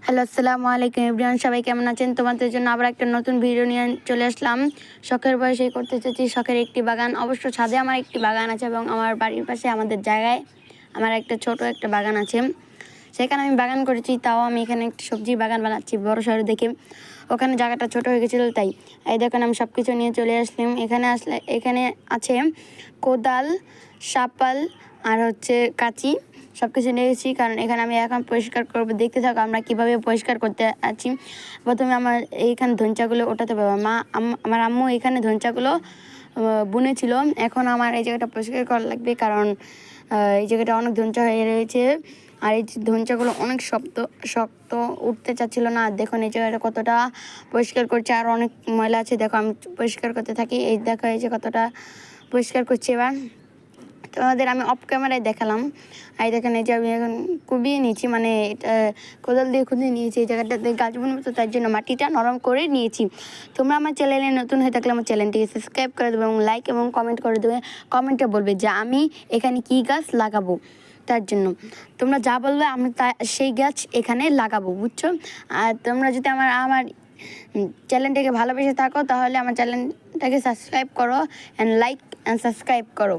Hello, আসসালামু আলাইকুম everyone, সবাই কেমন আছেন? তোমাদের জন্য আবার একটা নতুন ভিডিও নিয়ে চলে আসলাম। শখের বয়সেই করতে চাচ্ছি শখের একটি বাগান। অবশ্য ছাদে আমার একটি বাগান আছে এবং আমার বাড়ির পাশে আমাদের জায়গায় আমার একটা ছোট একটা বাগান আছে, সেখানে আমি বাগান করেছি। তাও আমি এখানে একটা সবজির বাগান বানাচ্ছি বড় শহরে দেখে। ওখানে জায়গাটা ছোট হয়ে গেছিলো, তাই এই দেখুন আমি সব কিছু নিয়ে চলে আসলাম। এখানে আছে কোদাল, শাপাল আর কাঁচি, সব কিছু নিয়েছি কারণ এখানে আমি এখন পরিষ্কার করবো। দেখতে থাকো আমরা কীভাবে পরিষ্কার করতে আছি। প্রথমে আমার এইখানে ধনচাগুলো ওঠাতে পারবো। আমার আম্মু এখানে ধনচাগুলো বুনেছিল। এখন আমার এই জায়গাটা পরিষ্কার করা লাগবে কারণ এই জায়গাটা অনেক ধনচা হয়ে রয়েছে আর এই ধনচাগুলো অনেক শক্ত উঠতে চাচ্ছিল না। দেখুন এই জায়গাটা কতটা পরিষ্কার করছে, আর অনেক ময়লা আছে। দেখো আমি পরিষ্কার করতে থাকি। এই দেখো এই যে কতটা পরিষ্কার করছি। এবার তোমাদের আমি অফ ক্যামেরায় দেখালাম। এই দেখেন এই যে আমি এখন কুবিয়ে নিয়েছি, মানে এটা কোদাল দিয়ে খুঁজে নিয়েছি। এই জায়গাটাতে গাছ বুনবো, তো তার জন্য মাটিটা নরম করে নিয়েছি। তোমরা আমার চ্যানেলে নতুন হয়ে থাকলে আমার চ্যানেলটিকে সাবস্ক্রাইব করে দেবে এবং লাইক এবং কমেন্ট করে দেবে। কমেন্টে বলবে যে আমি এখানে কী গাছ লাগাবো, তার জন্য তোমরা যা বলবে আমি সেই গাছ এখানে লাগাবো, বুঝছো? আর তোমরা যদি আমার চ্যানেলটাকে ভালোবেসে থাকো তাহলে আমার চ্যানেলটাকে সাবস্ক্রাইব করো অ্যান্ড লাইক অ্যান্ড সাবস্ক্রাইব করো।